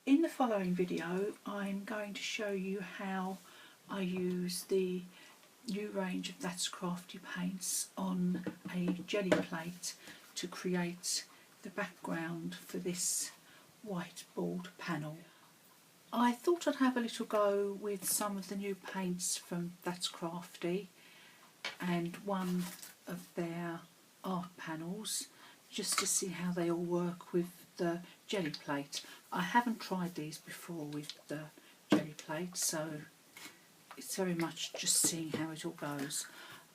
In the following video I'm going to show you how I use the new range of That's Crafty paints on a Gelli Plate to create the background for this whiteboard panel. I thought I'd have a little go with some of the new paints from That's Crafty and one of their art panels, just to see how they all work with the Gelli Plate. I haven't tried these before with the Gelli Plate, so it's very much just seeing how it all goes.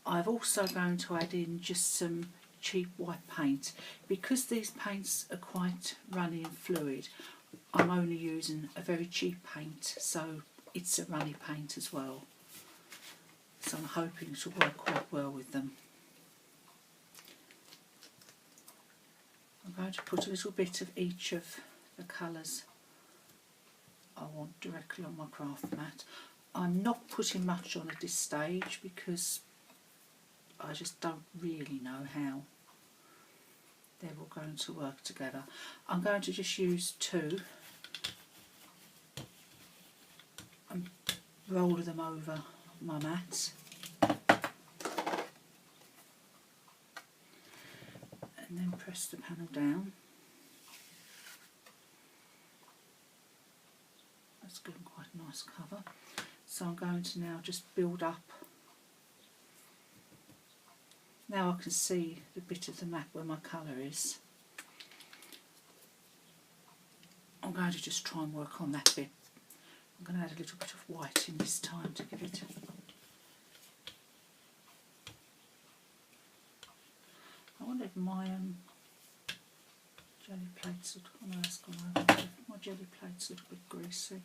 I've also going to add in just some cheap white paint. Because these paints are quite runny and fluid, I'm only using a very cheap paint, so it's a runny paint as well. So I'm hoping it will work quite well with them. I'm going to put a little bit of each of the colours I want directly on my craft mat. I'm not putting much on at this stage because I just don't really know how they're all going to work together. I'm going to just use two and roll them over my mat. And then press the panel down. That's given quite a nice cover. So I'm going to now just build up. Now I can see the bit of the map where my colour is. I'm going to just try and work on that bit. I'm going to add a little bit of white in this time to give it. I wonder if my Gelli Plate's oh no, it's gone over. My Gelli Plate's a little bit greasy.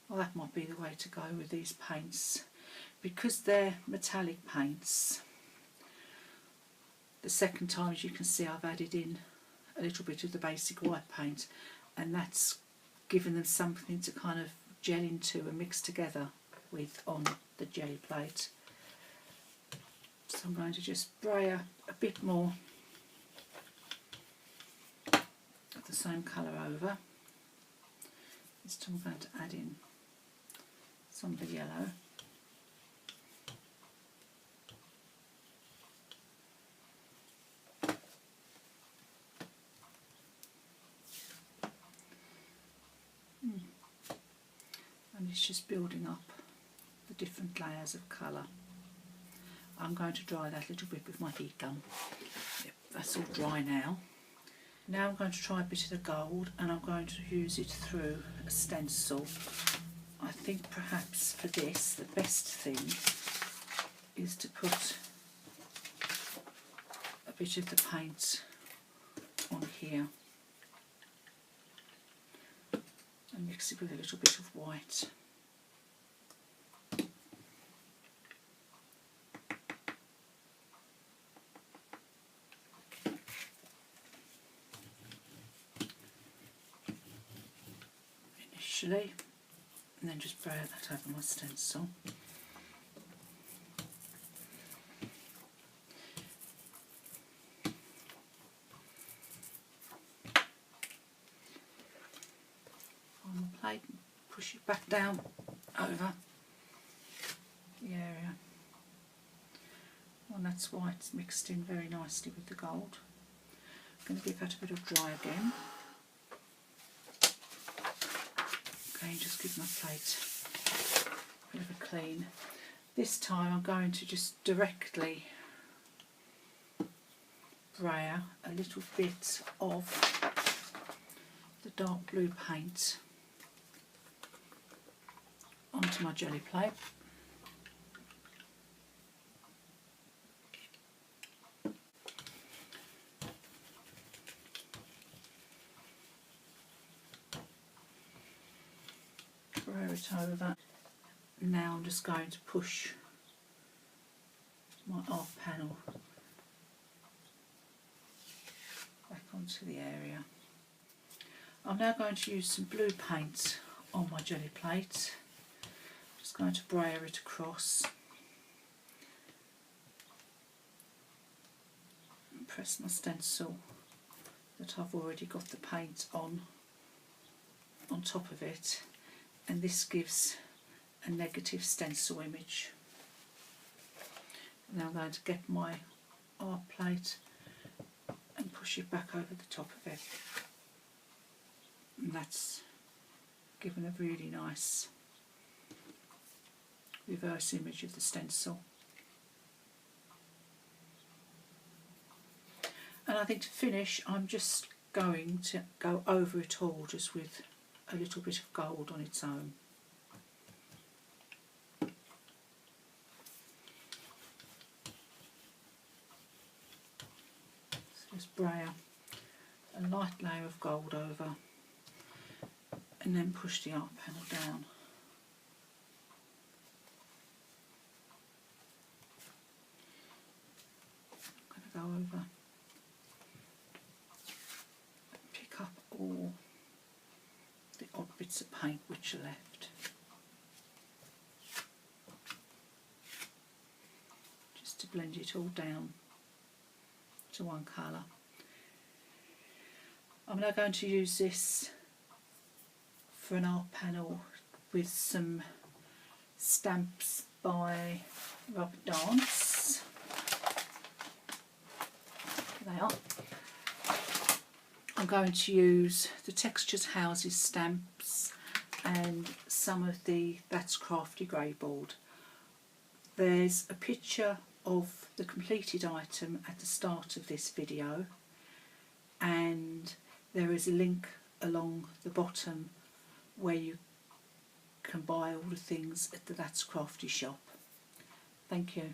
Well, that might be the way to go with these paints. Because they're metallic paints, the second time, as you can see, I've added in a little bit of the basic white paint, and that's given them something to kind of gel into and mix together with on the Gelli Plate. So I'm going to just spray a bit more of the same colour over. This time I'm going to add in some of the yellow. And it's just building up the different layers of colour. I'm going to dry that a little bit with my heat gun. Yep, that's all dry now. Now I'm going to try a bit of the gold, and I'm going to use it through a stencil. I think perhaps for this the best thing is to put a bit of the paint on here and mix it with a little bit of white. Initially, and then just spray that over my stencil. On the plate, push it back down over the area. And that's why it's mixed in very nicely with the gold. I'm going to give that a bit of dry again. Okay, just give my plate a bit of a clean. This time I'm going to just directly brayer a little bit of the dark blue paint onto my Gelli Plate. Brayer it over. Now I'm just going to push my art panel back onto the area. I'm now going to use some blue paint on my Gelli Plate. Just going to brayer it across press my stencil that I've already got the paint on top of it, and this gives a negative stencil image. Now I'm going to get my art plate and push it back over the top of it, and that's given a really nice reverse image of the stencil. And I think to finish, I'm just going to go over it all just with a little bit of gold on its own. So just spray a light layer of gold over and then push the art panel down. I'm going to go over, pick up all the odd bits of paint which are left, just to blend it all down to one colour. I'm now going to use this for an art panel with some stamps by Rubber Dance. Here they are. I'm going to use the Textures Houses stamps and some of the That's Crafty grey board. There's a picture of the completed item at the start of this video, and there is a link along the bottom where you can buy all the things at the That's Crafty shop. Thank you.